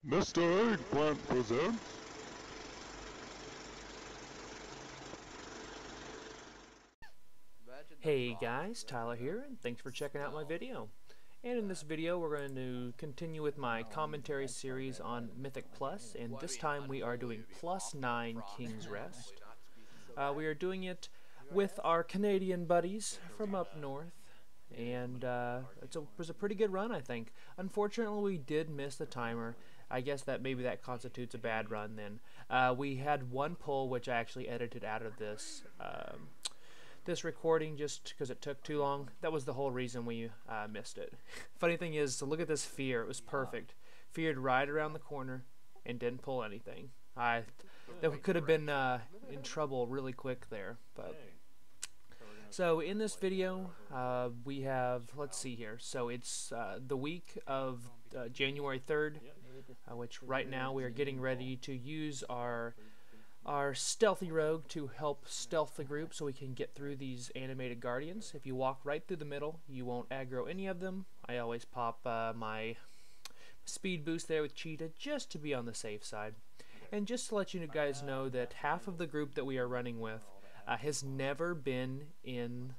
Mr. Eggplant presents... Hey guys, Tyler here, and thanks for checking out my video. And in this video we're going to continue with my commentary series on Mythic Plus, and this time we are doing +9 King's Rest. We are doing it with our Canadian buddies from up north, and it was a pretty good run, I think. Unfortunately, we did miss the timer. I guess that maybe that constitutes a bad run then. We had one pull which I actually edited out of this recording just because it took too long. That was the whole reason we missed it. Funny thing is, so look at this fear. It was perfect. Feared right around the corner and didn't pull anything. That could have been in trouble really quick there. But so in this video, we have, let's see here. So it's the week of January 3rd, which right now we are getting ready to use our stealthy rogue to help stealth the group so we can get through these animated guardians. If you walk right through the middle, you won't aggro any of them. I always pop my speed boost there with Cheetah just to be on the safe side. And just to let you guys know that half of the group that we are running with has never been in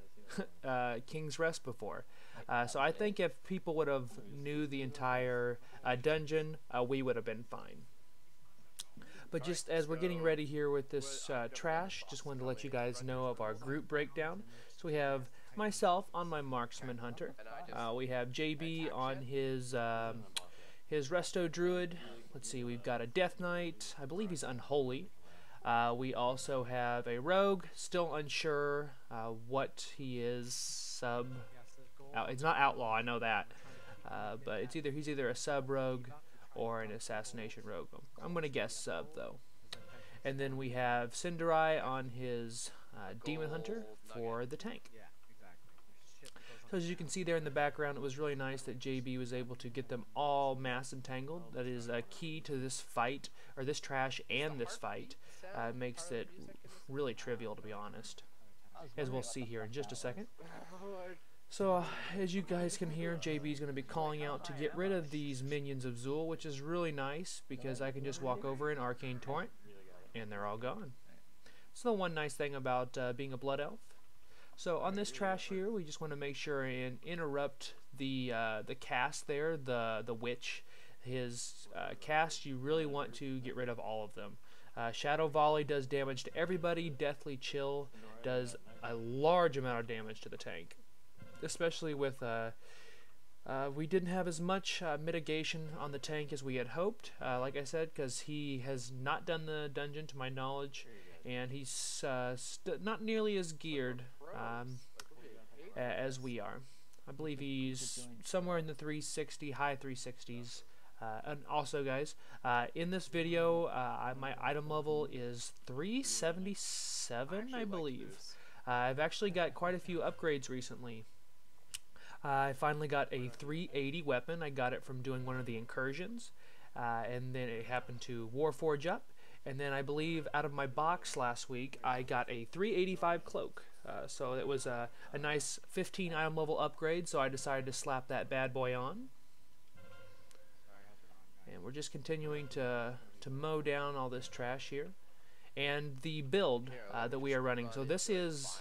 King's Rest before. So I think if people would have knew the entire dungeon, we would have been fine. But just as we're getting ready here with this trash, just wanted to let you guys know of our group breakdown. So we have myself on my Marksman Hunter. We have JB on his Resto Druid. Let's see, we've got a Death Knight. I believe he's Unholy. We also have a Rogue, still unsure what he is. It's not Outlaw, I know that. But he's either a Sub Rogue or an Assassination Rogue. I'm going to guess Sub, though. And then we have Cinderai on his Demon Hunter for the tank. So as you can see there in the background, it was really nice that JB was able to get them all mass entangled. That is a key to this fight, or this trash and this fight. Makes it really trivial, to be honest, as we'll see here in just a second. So, as you guys can hear, JB is going to be calling out to get rid of these minions of Zool, which is really nice because I can just walk over in Arcane Torrent, and they're all gone. So, the one nice thing about being a Blood Elf. So, on this trash here, we just want to make sure and interrupt the cast there, the Witch. His cast, you really want to get rid of all of them. Shadow Volley does damage to everybody. Deathly Chill does a large amount of damage to the tank. Especially with, we didn't have as much mitigation on the tank as we had hoped, like I said, because he has not done the dungeon to my knowledge, and he's not nearly as geared as we are. I believe he's somewhere in the 360, high 360s. And also, guys, in this video, my item level is 377, I believe. I've actually got quite a few upgrades recently. I finally got a 380 weapon. I got it from doing one of the incursions, and then it happened to Warforge up, and then I believe out of my box last week I got a 385 cloak. So it was a nice 15 item level upgrade, so I decided to slap that bad boy on. And we're just continuing to mow down all this trash here. And the build that we are running, so this is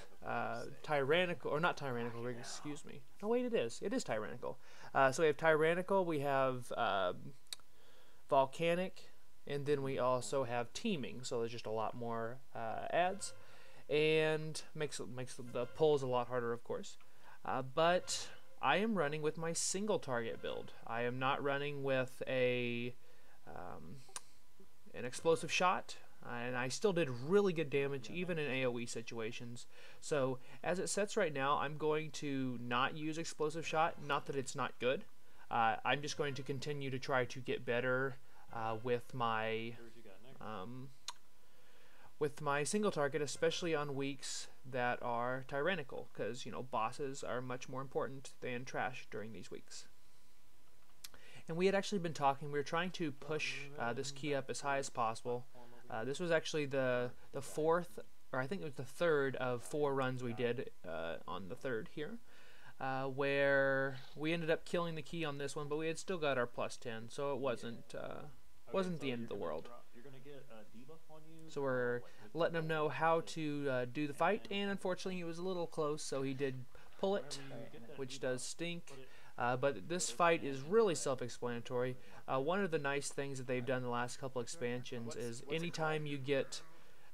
tyrannical, or not tyrannical, excuse me. Oh wait, it is tyrannical. So we have tyrannical, we have volcanic, and then we also have teaming, so there's just a lot more adds, and makes the pulls a lot harder, of course. But I am running with my single target build. I am not running with an explosive shot. And I still did really good damage even in AoE situations. So as it sets right now, I'm going to not use explosive shot. Not that it's not good. I'm just going to continue to try to get better with my single target, especially on weeks that are tyrannical, because you know bosses are much more important than trash during these weeks. And we had actually been talking. We were trying to push this key up as high as possible. This was actually the fourth, or I think it was the third of 4 runs we did on the third here, where we ended up killing the key on this one, but we had still got our +10, so it wasn't wasn't the end of the world. So we're letting him know how to do the fight, and unfortunately he was a little close, so he did pull it, which does stink. But this fight is really self-explanatory. One of the nice things that they've done in the last couple expansions is anytime you get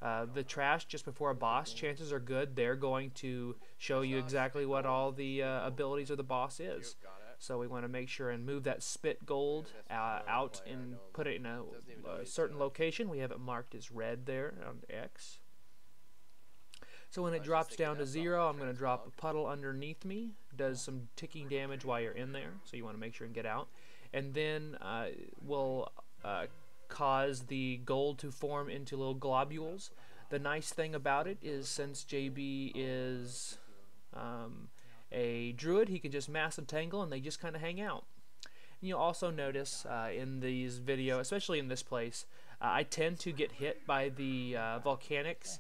the trash just before a boss, chances are good they're going to show you exactly what all the abilities of the boss is. So we want to make sure and move that spit gold out and put it in a certain location. We have it marked as red there on X. So when it drops down to 0, I'm going to drop a puddle underneath me. Does some ticking damage while you're in there, so you want to make sure and get out. And then we'll cause the gold to form into little globules. The nice thing about it is, since JB is a druid, he can just mass entangle and they just kind of hang out. And you'll also notice in these videos, especially in this place, I tend to get hit by the volcanics.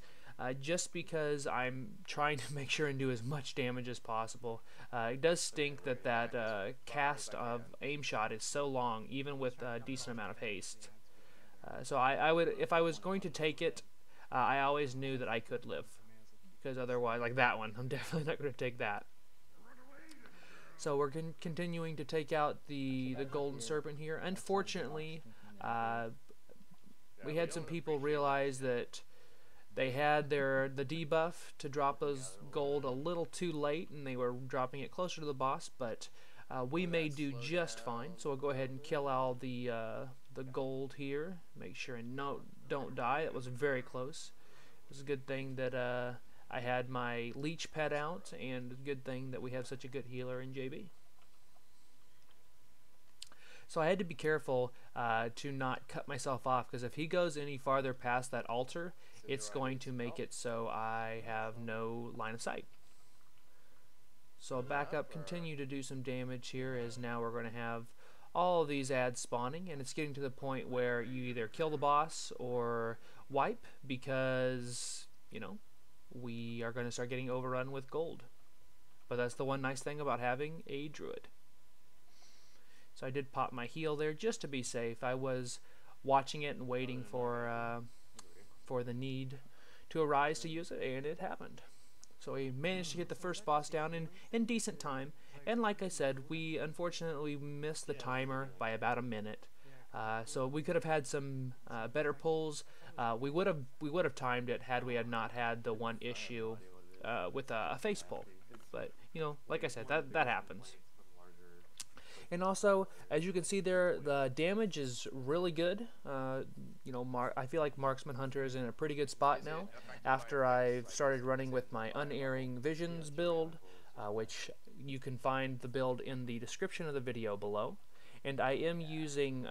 Just because I'm trying to make sure and do as much damage as possible. It does stink that that cast of aim shot is so long, even with a decent amount of haste. So I would, if I was going to take it, I always knew that I could live, because otherwise, like that one, I'm definitely not going to take that. So we're continuing to take out the Golden Serpent here. Unfortunately, we had some people realize that they had the debuff to drop those gold a little too late, and they were dropping it closer to the boss, but we may do just fine. So we'll go ahead and kill all the gold here. Make sure and don't die. It was very close. It was a good thing that I had my leech pet out, and a good thing that we have such a good healer in JB. So I had to be careful to not cut myself off, because if he goes any farther past that altar, it's going to make it so I have no line of sight. So I'll back up, continue to do some damage here, as now we're going to have all of these ads spawning, and it's getting to the point where you either kill the boss or wipe, because, you know, we are going to start getting overrun with gold. But that's the one nice thing about having a druid. So I did pop my heal there just to be safe. I was watching it and waiting for the need to arise to use it, and it happened. So we managed to get the first boss down in decent time, and like I said, we unfortunately missed the timer by about a minute. So we could have had some better pulls. We would have timed it had we not had the one issue with a face pull. But you know, like I said, that happens. And also, as you can see there, the damage is really good. You know, I feel like Marksman Hunter is in a pretty good spot now, after I've started running with my Unerring Visions build, which you can find the build in the description of the video below. And I am using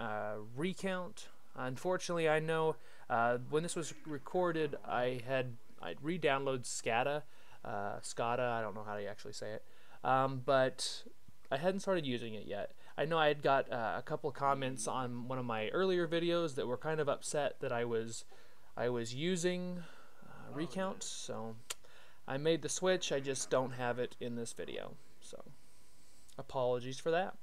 Recount. Unfortunately, I know when this was recorded, I'd re-download SCADA. I don't know how to actually say it. But I hadn't started using it yet. I know I had got a couple of comments on one of my earlier videos that were kind of upset that I was using Recount, so I made the switch. I just don't have it in this video, so apologies for that.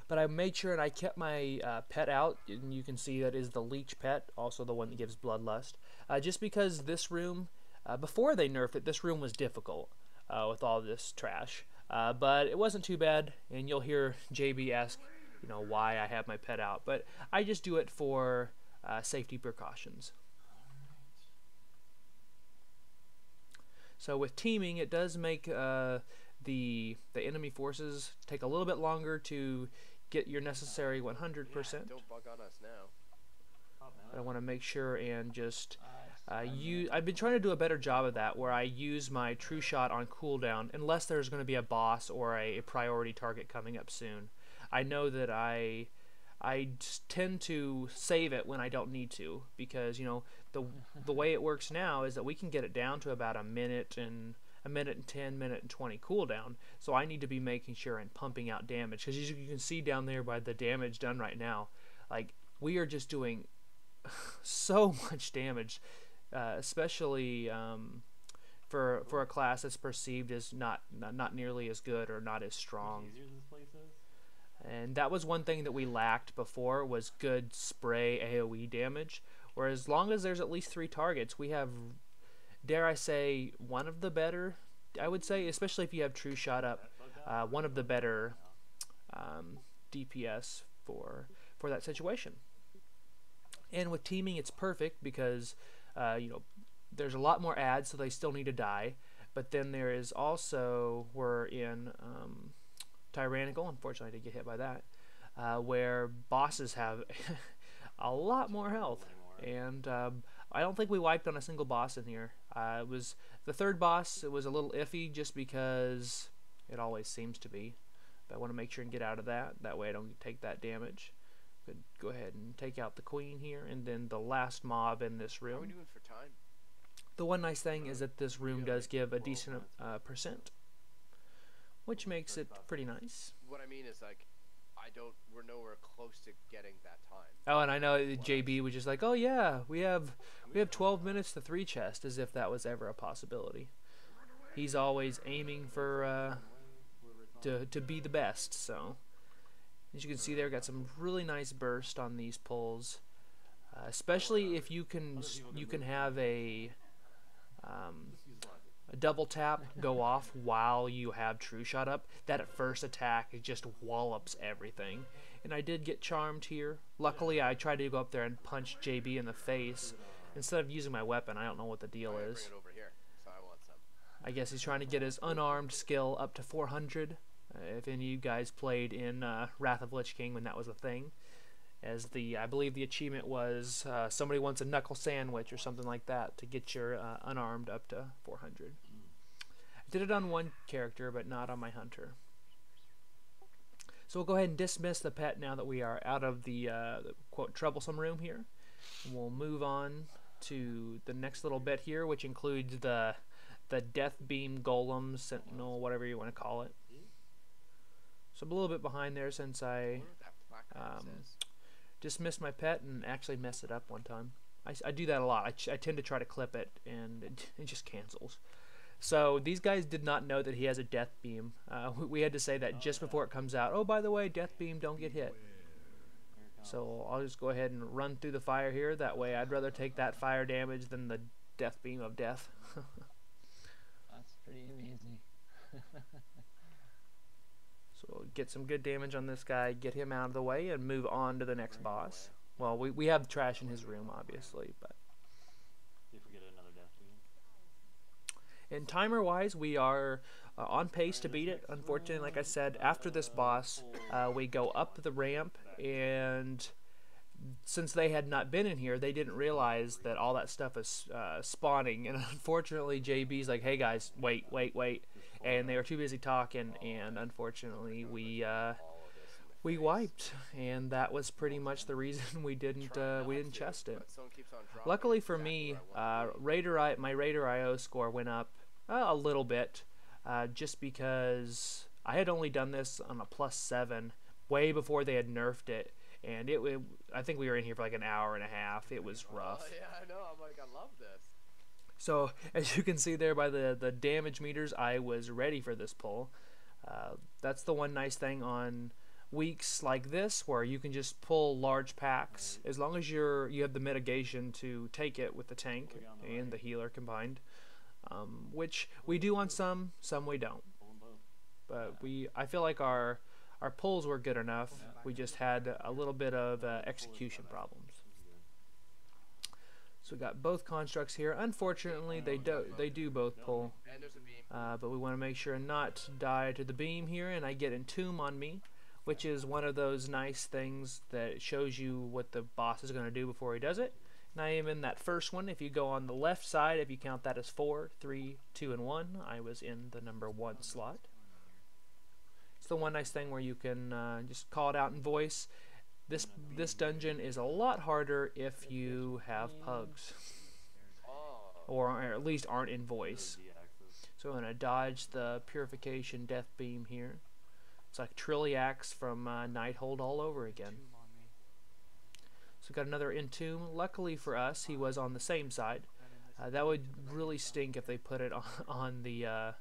But I made sure and I kept my pet out, and you can see that is the leech pet, also the one that gives bloodlust. Just because this room, before they nerfed it, this room was difficult with all this trash. But it wasn't too bad, and you'll hear JB ask, you know, why I have my pet out. But I just do it for safety precautions. So with teaming, it does make the enemy forces take a little bit longer to get your necessary 100%. Don't bug on us now. I want to make sure and just I've been trying to do a better job of that, where I use my true shot on cooldown unless there's going to be a boss or a priority target coming up soon. I know that I tend to save it when I don't need to, because you know the way it works now is that we can get it down to about a minute and 10, minute and 20 cooldown. So I need to be making sure and pumping out damage, because as you can see down there by the damage done right now, like we are just doing so much damage. Especially for a class that's perceived as not nearly as good or not as strong. And that was one thing that we lacked before, was good spray AoE damage. Whereas as long as there's at least 3 targets, we have, dare I say, one of the better, I would say, especially if you have True Shot up, one of the better DPS for that situation. And with teaming, it's perfect because you know, there's a lot more ads, so they still need to die. But then there is also, we're in Tyrannical, unfortunately I did get hit by that, where bosses have a lot more health. And I don't think we wiped on a single boss in here. It was the 3rd boss, it was a little iffy just because it always seems to be. But I want to make sure and get out of that. That way I don't take that damage. Could go ahead and take out the queen here, and then the last mob in this room. How are we doing for time? The one nice thing is that this room does give a decent percent, which makes it pretty nice. What I mean is, like, we're nowhere close to getting that time. Oh, and I know JB was just like, oh yeah, we have 12 minutes to 3 chest, as if that was ever a possibility. He's always aiming for to be the best. So as you can see there, got some really nice burst on these pulls, especially if you can have a double tap go off while you have True Shot up. That at first attack, it just wallops everything. And I did get charmed here. Luckily, I tried to go up there and punch JB in the face instead of using my weapon. I don't know what the deal is. Bring it over here, so I want some. I guess he's trying to get his unarmed skill up to 400. If any of you guys played in Wrath of Lich King when that was a thing, as I believe the achievement was somebody wants a knuckle sandwich or something like that to get your unarmed up to 400. I did it on one character, but not on my hunter. So we'll go ahead and dismiss the pet now that we are out of the quote troublesome room here. And we'll move on to the next little bit here, which includes the Death Beam Golem, Sentinel, whatever you want to call it. So I'm a little bit behind there since I dismissed my pet and actually messed it up one time. I do that a lot. I tend to try to clip it, and it just cancels. So these guys did not know that he has a Death Beam. We had to say that just before it comes out. Oh, by the way, Death Beam, don't get hit. So I'll just go ahead and run through the fire here. That way I'd rather take that fire damage than the Death Beam of death. That's pretty amazing. So get some good damage on this guy, get him out of the way, and move on to the next boss. Well, we have trash in his room, obviously, but If we get another death beam. in timer-wise, we are on pace to beat it. Unfortunately, like I said, after this boss, we go up the ramp, and since they had not been in here, they didn't realize that all that stuff is spawning. And unfortunately, JB's like, "Hey guys, wait," and they were too busy talking, and unfortunately, we wiped, and that was pretty much the reason we didn't chest it. Luckily for me, my Raider IO score went up a little bit, just because I had only done this on a +7 way before they had nerfed it, and I think we were in here for like an hour and a half. It was rough. Oh, yeah, I know. I'm like, I love this. So as you can see there by the damage meters, I was ready for this pull. That's the one nice thing on weeks like this, where you can just pull large packs as long as you have the mitigation to take it with the tank and the healer combined, which we do on some we don't. But I feel like our pulls were good enough. We just had a little bit of execution problems. So we got both constructs here. Unfortunately, they do both pull, but we want to make sure not to die to the beam here. And I get Entomb on me, which is one of those nice things that shows you what the boss is going to do before he does it. And I am in that first one. If you go on the left side, if you count that as 4, 3, 2, and 1, I was in the number 1 slot. It's the one nice thing where you can just call it out in voice. This dungeon is a lot harder if you have pugs, or at least aren't in voice. So I'm going to dodge the Purification Death Beam here. It's like Trilliax from Nighthold all over again. So we got another Entomb. Luckily for us, he was on the same side. That would really stink if they put it on the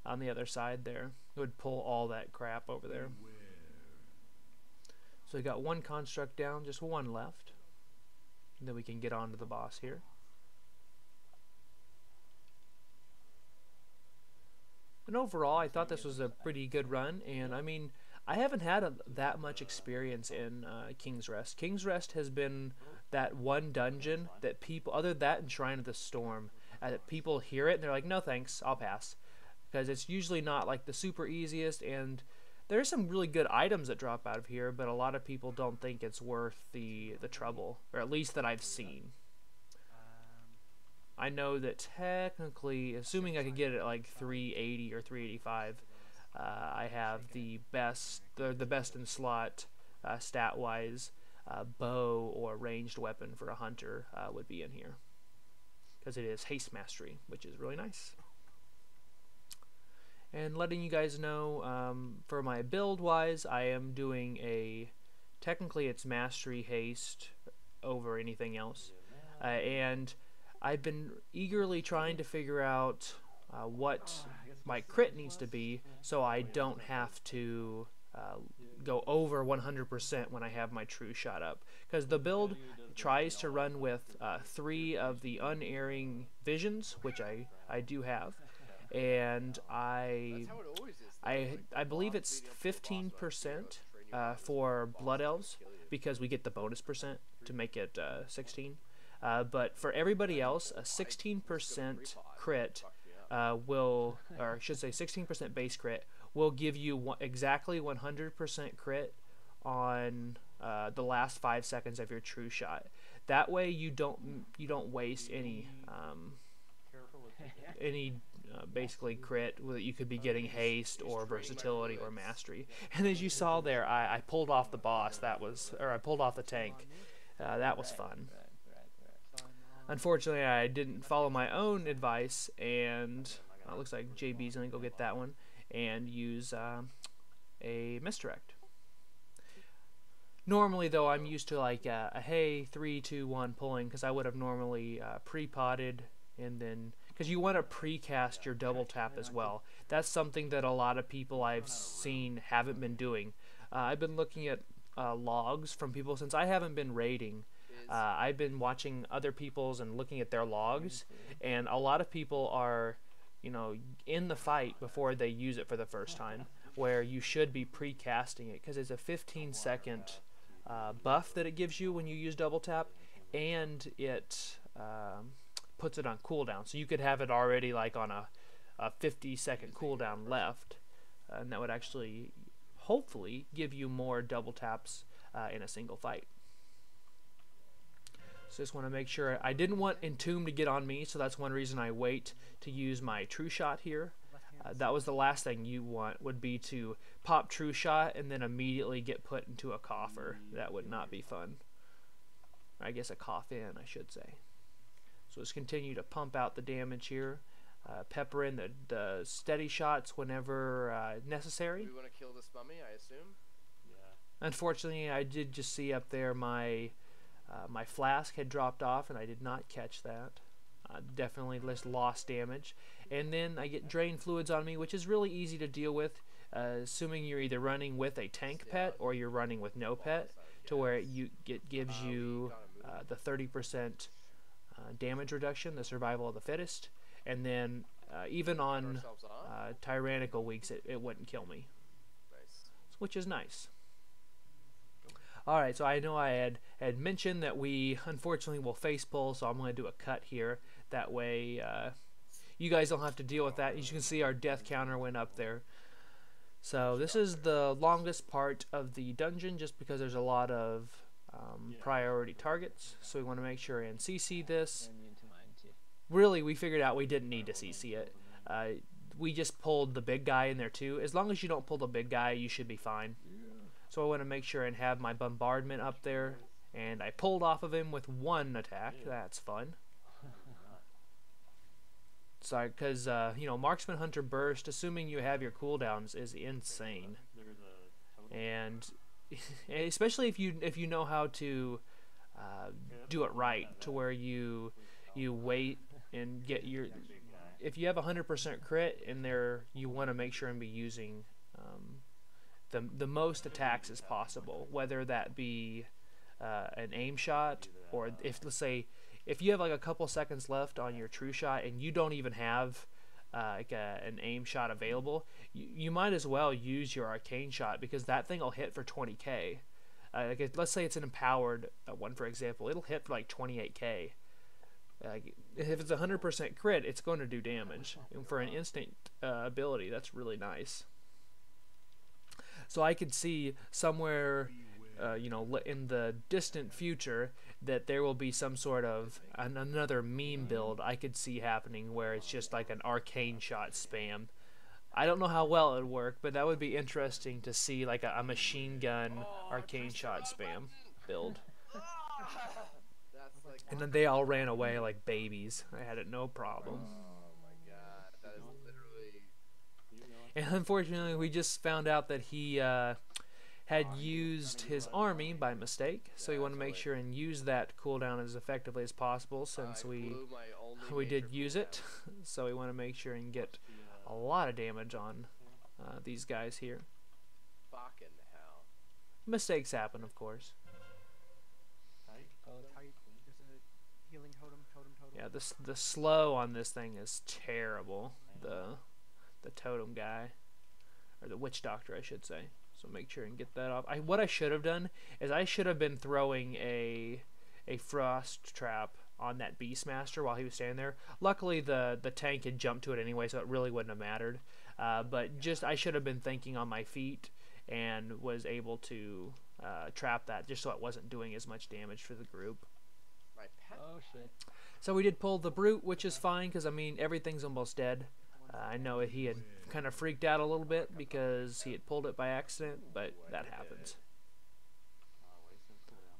other side there. It would pull all that crap over there. So we got one construct down, just one left. And then we can get on to the boss here. And overall, I thought this was a pretty good run, and I mean, I haven't had that much experience in King's Rest. King's Rest has been that one dungeon that people, other than that and Shrine of the Storm, people hear it and they're like, no thanks, I'll pass. Because it's usually not like the super easiest, and there's some really good items that drop out of here, but a lot of people don't think it's worth the trouble, or at least that I've seen. I know that technically, assuming I could get it at like 380 or 385, I have the best in slot stat-wise bow or ranged weapon for a hunter would be in here, because it is haste mastery, which is really nice. And letting you guys know, for my build-wise, I am doing technically it's mastery haste over anything else, and I've been eagerly trying to figure out what my crit needs to be so I don't have to go over 100% when I have my true shot up. Because the build tries to run with 3 of the Unerring Visions, which I do have, and I believe it's 15% for Blood Elves, because we get the bonus percent to make it 16. But for everybody else, a 16% crit will, or I should say 16% base crit, will give you exactly 100% crit on the last 5 seconds of your true shot. That way you don't waste any basically crit that you could be getting haste or versatility or mastery. And as you saw there, I pulled off the boss. I pulled off the tank. That was fun. Unfortunately, I didn't follow my own advice, and it looks like JB's gonna go get that one and use a misdirect. Normally, though, I'm used to like a hey 3, 2, 1 pulling, because I would have normally pre-potted, and then because you want to pre-cast your double tap as well. That's something that a lot of people I've seen haven't been doing. I've been looking at logs from people since I haven't been raiding. I've been watching other people's and looking at their logs, and a lot of people are, in the fight before they use it for the first time, where you should be pre-casting it, because it's a 15-second buff that it gives you when you use double tap, and it puts it on cooldown, so you could have it already like on a 50-second cooldown left, and that would actually hopefully give you more double taps in a single fight. So just want to make sure. I didn't want Entomb to get on me, so that's one reason I wait to use my True Shot here. That was the last thing you want, would be to pop True Shot and then immediately get put into a coffer. That would not be fun. Or I guess a coffin, I should say. So let's continue to pump out the damage here. Pepper in the steady shots whenever necessary. Do we want to kill this mummy, I assume? Yeah. Unfortunately, I did just see up there my flask had dropped off, and I did not catch that. Definitely lost damage. And then I get drain fluids on me, which is really easy to deal with, assuming you're either running with a tank pet or you're running with no pet, to where it gives you the 30% damage reduction, the survival of the fittest, and then even on tyrannical weeks, it wouldn't kill me, which is nice. Alright, so I know I had mentioned that we unfortunately will face pull, so I'm going to do a cut here. That way you guys don't have to deal with that. As you can see, our death counter went up there. So this is the longest part of the dungeon, just because there's a lot of priority targets. So we want to make sure and CC this. Really, we figured out we didn't need to CC it. We just pulled the big guy in there too. As long as you don't pull the big guy, you should be fine. So I want to make sure and have my bombardment up there, and I pulled off of him with 1 attack. That's fun. Sorry, because Marksman Hunter Burst, assuming you have your cooldowns, is insane. And especially if you know how to do it right, to where you wait and get your. If you have 100% crit in there, you want to make sure and be using the most attacks as possible, whether that be an aim shot, or if, let's say, if you have like a couple seconds left on your true shot and you don't even have an aim shot available, you might as well use your arcane shot, because that thing will hit for 20k. Let's say it's an empowered one, for example, it'll hit for like 28k. If it's 100% crit, it's going to do damage. And for an instant ability, that's really nice. So I could see somewhere, in the distant future, that there will be some sort of another meme build I could see happening where it's just like an arcane shot spam. I don't know how well it would work, but that would be interesting to see, like a machine gun arcane shot spam build. And then they all ran away like babies. I had it no problem. Oh my god, that is literally... And unfortunately, we just found out that he had used his army by mistake, so we want to make sure and use that cooldown as effectively as possible, since we did use it. So we want to make sure and get a lot of damage on these guys here. Fucking hell. Mistakes happen, of course. Healing totem. Yeah, the slow on this thing is terrible. The totem guy, or the witch doctor, I should say. So make sure and get that off. What I should have done is I should have been throwing a frost trap on that Beastmaster while he was standing there. Luckily, the tank had jumped to it anyway, so it really wouldn't have mattered. But just I should have been thinking on my feet and was able to trap that, just so it wasn't doing as much damage for the group. My pet. Oh shit. So we did pull the brute, which is fine, because I mean everything's almost dead. I know he had kind of freaked out a little bit because he had pulled it by accident, but that happens.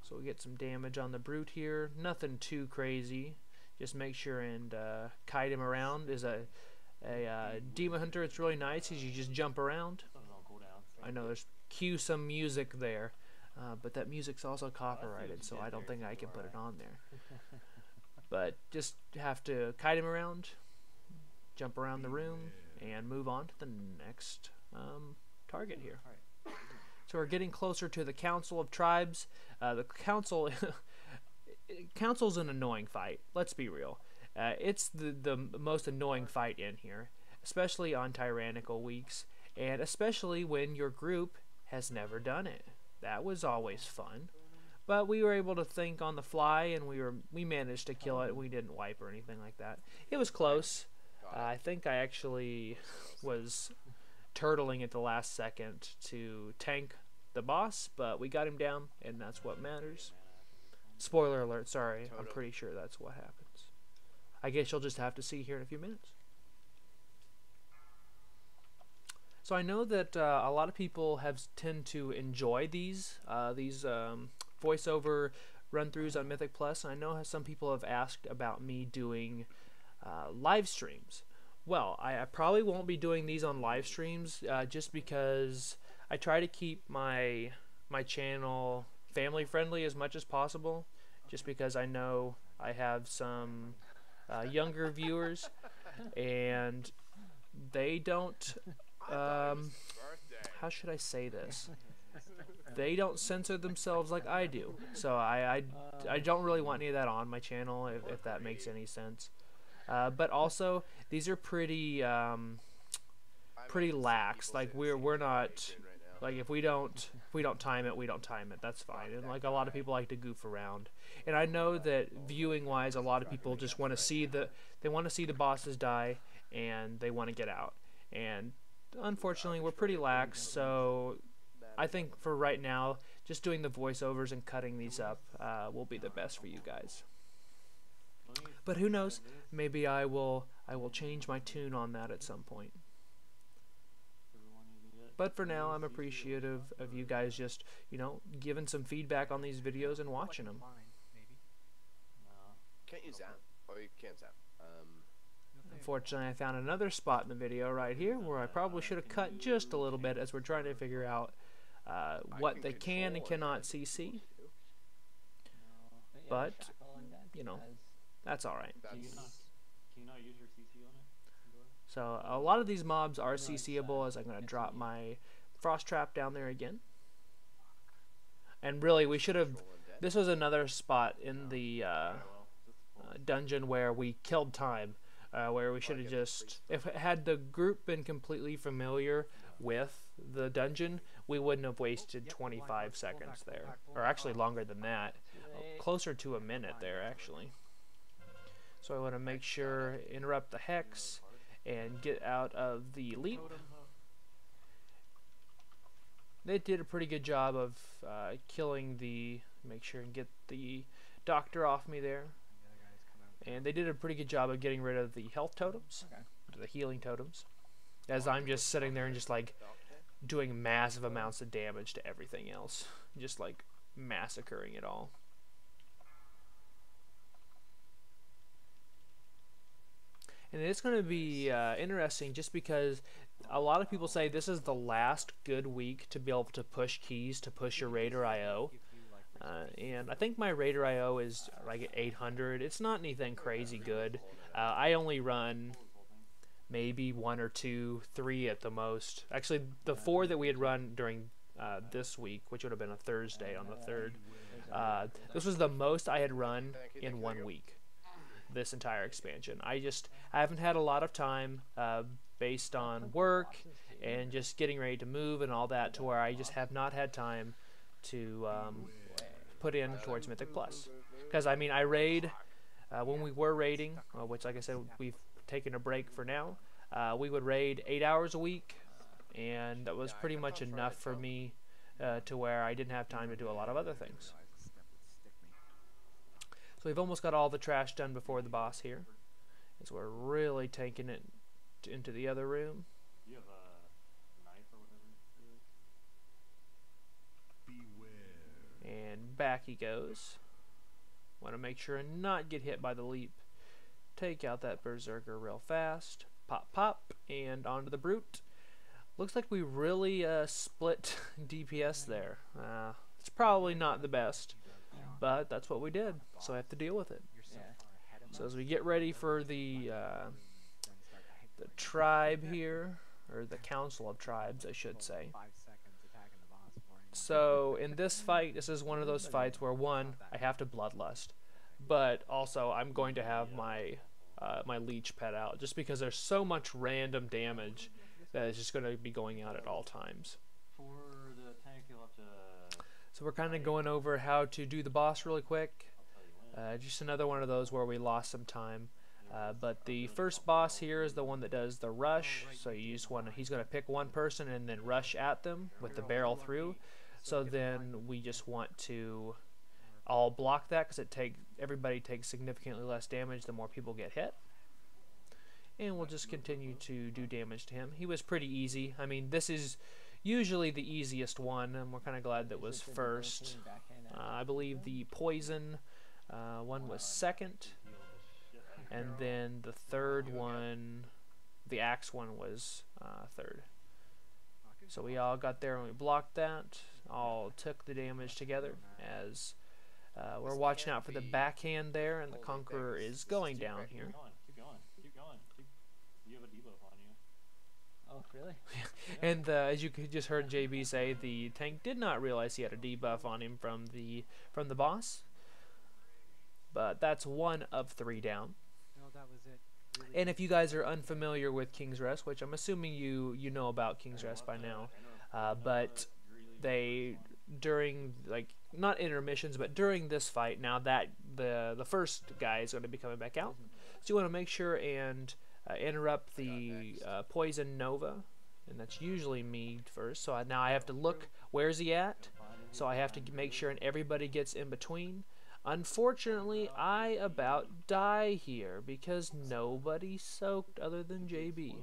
So we get some damage on the brute here. Nothing too crazy. Just make sure and kite him around. Is a demon hunter. It's really nice as you just jump around. I know there's cue some music there, but that music's also copyrighted, so I don't think I can put it on there. But just have to kite him around, jump around the room, and move on to the next target here. So we're getting closer to the Council of Tribes. The Council... Council's an annoying fight. Let's be real. It's the most annoying fight in here, especially on tyrannical weeks, and especially when your group has never done it. That was always fun. But we were able to think on the fly, and we managed to kill it. We didn't wipe or anything like that. It was close. I think I actually was turtling at the last second to tank the boss, but we got him down, and that's what matters. Spoiler alert, sorry. I'm pretty sure that's what happens. I guess you'll just have to see here in a few minutes. So I know that a lot of people tend to enjoy these voiceover run-throughs on Mythic Plus, and I know some people have asked about me doing live streams. Well, I probably won't be doing these on live streams just because I try to keep my channel family friendly as much as possible, just because I know I have some younger viewers and they don't how should I say this, they don't censor themselves like I do, so I don't really want any of that on my channel, if that makes any sense. But also these are pretty lax. Like we're not, like if we don't time it, we don't time it. That's fine. And like a lot of people like to goof around. And I know that viewing wise, a lot of people just want to see the bosses die and they want to get out. And unfortunately, we're pretty lax. So I think for right now, just doing the voiceovers and cutting these up will be the best for you guys. But who knows? Maybe I will change my tune on that at some point. But for now, I'm appreciative of you guys just, giving some feedback on these videos and watching them. Can't you zap? Or you can't zap. Unfortunately, I found another spot in the video right here where I probably should have cut just a little bit as we're trying to figure out what they can and cannot CC. But, that's alright. Can you not use your CC on it? So a lot of these mobs are CCable, as I'm going to drop my frost trap down there again. And really, we should have. This was another spot in the dungeon where we killed time. Where we should have just, if had the group been completely familiar with the dungeon, we wouldn't have wasted 25 seconds there, or actually longer than that, closer to a minute there actually. So I want to make sure, interrupt the hex, and get out of the leap. They did a pretty good job of killing the, make sure and get the doctor off me there. And they did a pretty good job of getting rid of the health totems, the healing totems, as I'm just sitting there and just like doing massive amounts of damage to everything else, just like massacring it all. And it's going to be interesting just because a lot of people say this is the last good week to be able to push keys, to push your Raider IO. And I think my Raider IO is like 800. It's not anything crazy good. I only run maybe 1 or 2, 3 at the most. Actually, the 4 that we had run during this week, which would have been a Thursday on the 3rd, this was the most I had run in 1 week, this entire expansion. I haven't had a lot of time based on work and just getting ready to move and all that, to where I just have not had time to put in towards Mythic Plus. Because I mean, I raid when we were raiding, which like I said, we've taken a break for now. We would raid 8 hours a week, and that was pretty much enough for me to where I didn't have time to do a lot of other things. So we've almost got all the trash done before the boss here, as we're really taking it into the other room. You have a knife or whatever it is? And back he goes. Want to make sure and not get hit by the leap. Take out that berserker real fast. Pop, pop, and onto the brute. Looks like we really split DPS there. It's probably not the best, but that's what we did, so I have to deal with it. So as we get ready for the tribe here, or the Council of Tribes, I should say. So in this fight, this is one of those fights where, one, I have to bloodlust, but also I'm going to have my my leech pet out, just because there's so much random damage that is just going to be going out at all times. For the tank, you'll have to... So we're kind of going over how to do the boss really quick. Just another one of those where we lost some time. But the first boss here is the one that does the rush. So you just want to, he's going to pick one person and then rush at them with the barrel through. So then we just want to all block that, because everybody takes significantly less damage the more people get hit. And we'll just continue to do damage to him. He was pretty easy. I mean, this is usually the easiest one, and we're kind of glad that was first. I believe the poison one was second, and then the third one, the axe one, was third. So we all got there and we blocked that, all took the damage together, as we're watching out for the backhand there, and the Conqueror is going down here. Keep going. You have a debuff on you. Oh, really? And as you just heard JB say, the tank did not realize he had a debuff on him from the boss. But that's 1 of 3 down. No, that was it. Really. And if you guys are unfamiliar with King's Rest, which I'm assuming you know about King's Rest by now, but they, during, like, not intermissions, but during this fight, now that the first guy is going to be coming back out, so you want to make sure and interrupt the poison Nova, and that's usually me first. So now I have to look, where's he at? So I have to make sure and everybody gets in between. Unfortunately, I about die here because nobody soaked other than JB.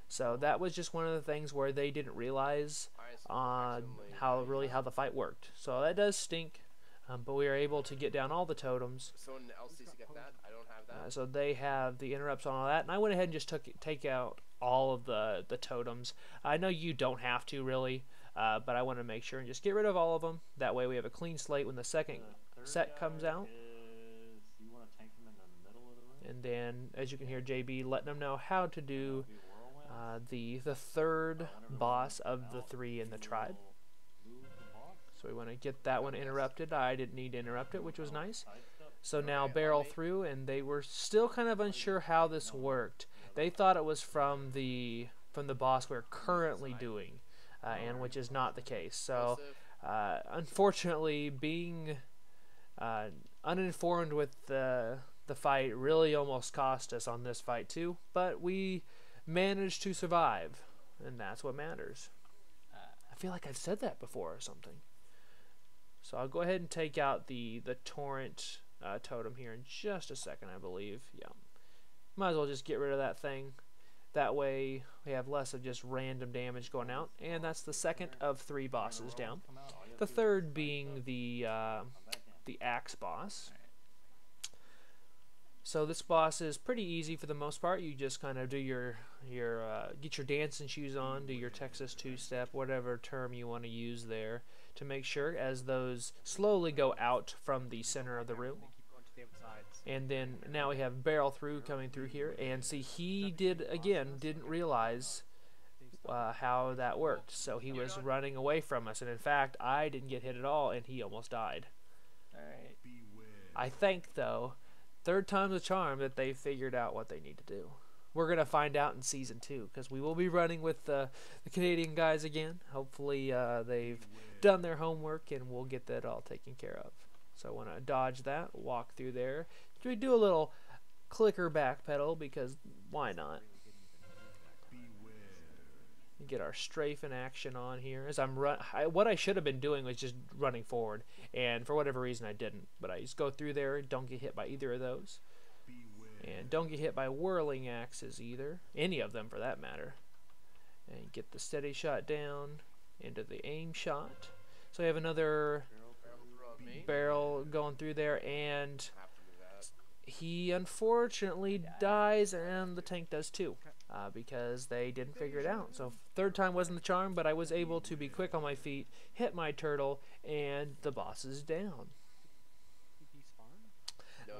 So that was just one of the things where they didn't realize how the fight worked. So that does stink, but we were able to get down all the totems. Someone else needs to get that. I don't have that. So they have the interrupts on all that, and I went ahead and just take out all of the totems. I know you don't have to really, but I want to make sure and just get rid of all of them. That way we have a clean slate when the second set comes out. You want to tank him in the middle of the room? And then, as you can hear JB letting them know how to do the third boss of the 3 in the tribe. So we want to get that one interrupted. I didn't need to interrupt it, which was nice. So now barrel through, and they were still kind of unsure how this worked. They thought it was from the boss we're currently doing, and which is not the case. So unfortunately, being uninformed with the fight really almost cost us on this fight too. But we managed to survive, and that's what matters. I feel like I've said that before or something. So I'll go ahead and take out the torrent totem here in just a second, I believe. Yeah, might as well just get rid of that thing. That way we have less of just random damage going out. And that's the second of 3 bosses down. The third being the axe boss. So this boss is pretty easy for the most part. You just kind of do get your dancing shoes on, do your Texas two-step, whatever term you want to use there, to make sure as those slowly go out from the center of the room. And then now we have barrel through coming through here, and see, he didn't realize how that worked. So he was running away from us, and in fact I didn't get hit at all, and he almost died. Alright. I think though, third time's a charm, that they figured out what they need to do. We're going to find out in Season 2, because we will be running with the Canadian guys again. Hopefully they've done their homework, and we'll get that all taken care of. So I want to dodge that, walk through there. We do a little clicker back pedal, because why not? Get our strafing action on here. As what I should have been doing was just running forward, and for whatever reason I didn't. But I just go through there, don't get hit by either of those, and don't get hit by whirling axes either, any of them for that matter. And get the steady shot down into the aim shot. So we have another barrel going through there, and he unfortunately dies, and the tank does too. Because they didn't figure it out. So third time wasn't the charm, but I was able to be quick on my feet, hit my turtle, and the boss is down.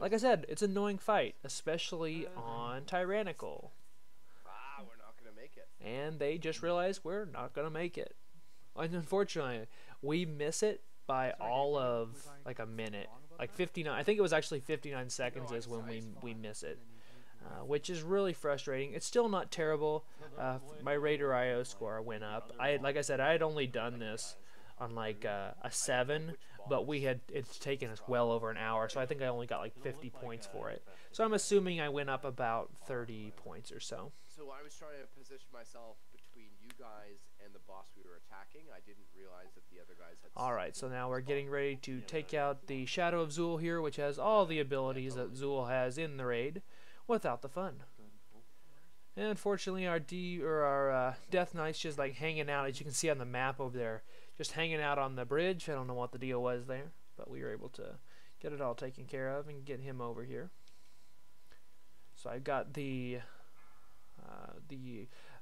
Like I said, it's an annoying fight, especially on Tyrannical. We're not going to make it. And they just realized we're not going to make it. And unfortunately, we miss it by all of like a minute. Like 59, I think it was actually 59 seconds is when we miss it. Which is really frustrating. It's still not terrible. My Raider IO score went up. Like I said, I had only done this on like a 7, but it's taken us well over an hour, so I think I only got like 50 points for it. So I'm assuming I went up about 30 points or so. So I was trying to position myself between you guys and the boss we were attacking. I didn't realize that the other guys had... Alright, so now we're getting ready to take out the Shadow of Zool here, which has all the abilities that Zool has in the raid, without the fun. And unfortunately our Death Knight's just like hanging out, as you can see on the map over there, just hanging out on the bridge. I don't know what the deal was there, but we were able to get it all taken care of and get him over here. So I got the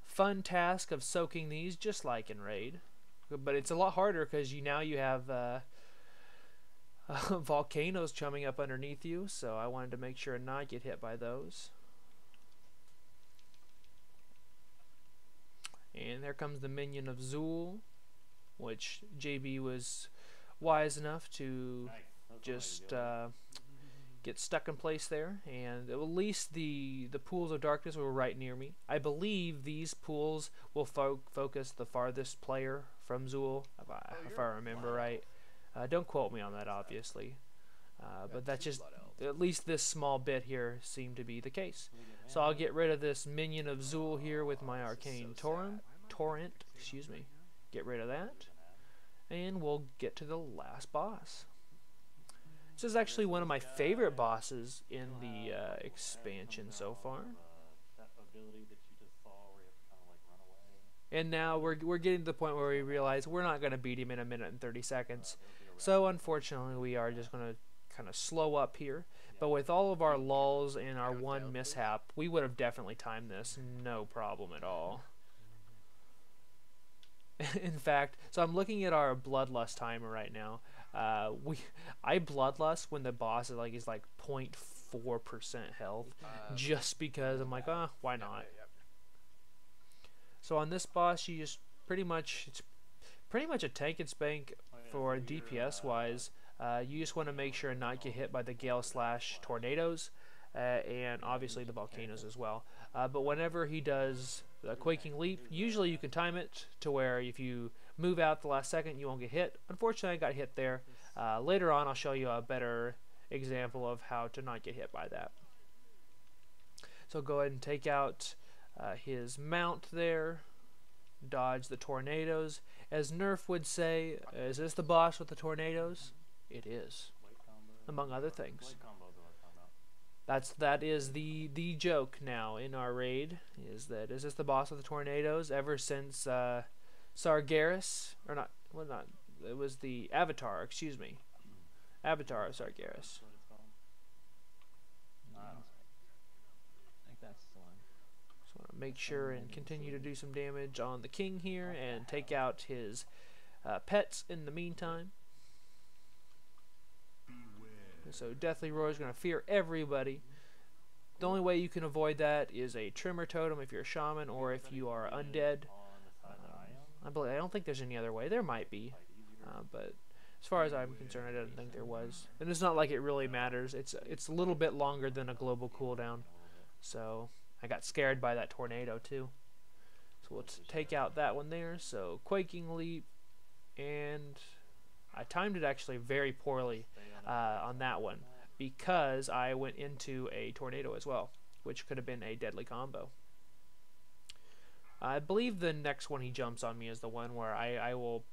fun task of soaking these just like in raid, but it's a lot harder because now you have volcanoes chumming up underneath you, so I wanted to make sure not get hit by those. And there comes the minion of Zool, which JB was wise enough to just get stuck in place there, and at least the pools of darkness were right near me. I believe these pools will focus the farthest player from Zool, if I remember right. Don't quote me on that, obviously, but that's just, at least this small bit here seemed to be the case. So I'll get rid of this minion of Zool here with my arcane torrent, excuse me. Get rid of that, and we'll get to the last boss. This is actually one of my favorite bosses in the expansion so far. And now we're getting to the point where we realize we're not going to beat him in 1 minute and 30 seconds. So unfortunately we are just going to kind of slow up here. But with all of our lulls and our one mishap, we would have definitely timed this, no problem at all. In fact, so I'm looking at our bloodlust timer right now. I bloodlust when the boss is like 0.4% health, just because I'm like, why not? So on this boss, you just it's pretty much a tank and spank for DPS wise. You just want to make sure and not get hit by the gale slash tornadoes, and obviously the volcanoes as well. But whenever he does the quaking leap, usually you can time it to where if you move out the last second, you won't get hit. Unfortunately, I got hit there. Later on, I'll show you a better example of how to not get hit by that. So go ahead and take out his mount there. Dodge the tornadoes. As Nerf would say, is this the boss with the tornadoes? It is, among other things. That is the joke now in our raid, is this the boss with the tornadoes? Ever since Sargeras, or not, well, not, it was the Avatar, excuse me, Avatar of Sargeras. I think that's the one. Just want to make sure and continue to do some damage on the king here and take out his pets in the meantime. So Deathly Roar is going to fear everybody. The only way you can avoid that is a Tremor Totem if you're a shaman or if you are undead. I don't think there's any other way. There might be, but as far as I'm concerned, I don't think there was. And it's not like it really matters. It's a little bit longer than a global cooldown. So I got scared by that tornado too. So we'll take out that one there. So Quaking Leap, and I timed it actually very poorly on that one because I went into a tornado as well, which could have been a deadly combo. I believe the next one he jumps on me is the one where I will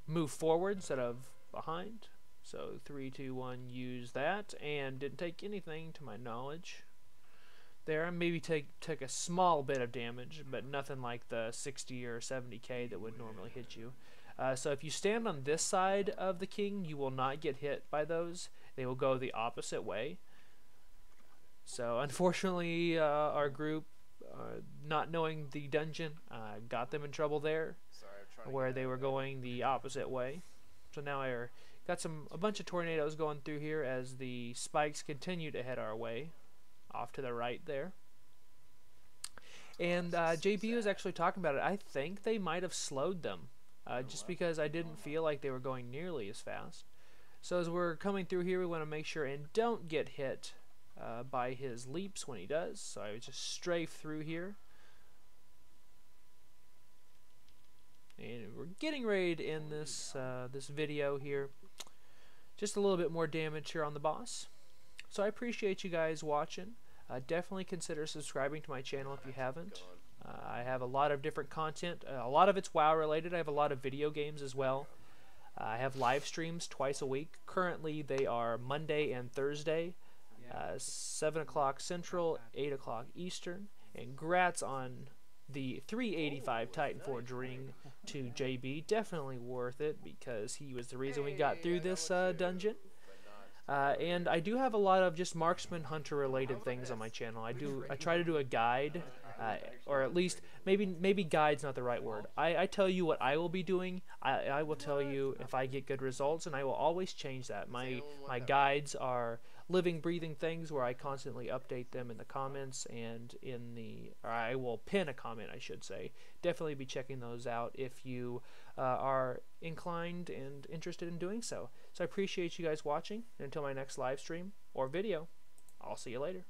move forward instead of behind. So 3, 2, 1, use that, and didn't take anything to my knowledge. There, maybe took a small bit of damage, but nothing like the 60 or 70k that would normally hit you. So if you stand on this side of the king, you will not get hit by those. They will go the opposite way. So unfortunately, our group, not knowing the dungeon, got them in trouble there, where they were going the opposite way. So now I got a bunch of tornadoes going through here as the spikes continue to head our way, off to the right there. And JB was actually talking about it. I think they might have slowed them. Just because I didn't feel like they were going nearly as fast. So as we're coming through here, we want to make sure and don't get hit by his leaps when he does. So I would just strafe through here. And we're getting ready to end this, this video here. Just a little bit more damage here on the boss. So I appreciate you guys watching. Definitely consider subscribing to my channel if you haven't. I have a lot of different content. A lot of it's WoW related. I have a lot of video games as well. I have live streams twice a week. Currently they are Monday and Thursday, 7 o'clock Central, 8 o'clock Eastern. And grats on the 385 Titan Forge ring to JB. Definitely worth it because he was the reason we got through this dungeon. And I do have a lot of just marksman hunter related things on my channel. I try to do a guide, or at least maybe guide's not the right word. I tell you what I will be doing. I will tell you if I get good results, and I will always change that. My guides are living, breathing things where I constantly update them in the comments and or I will pin a comment, I should say. Definitely be checking those out if you are inclined and interested in doing so. So I appreciate you guys watching, and until my next live stream or video, I'll see you later.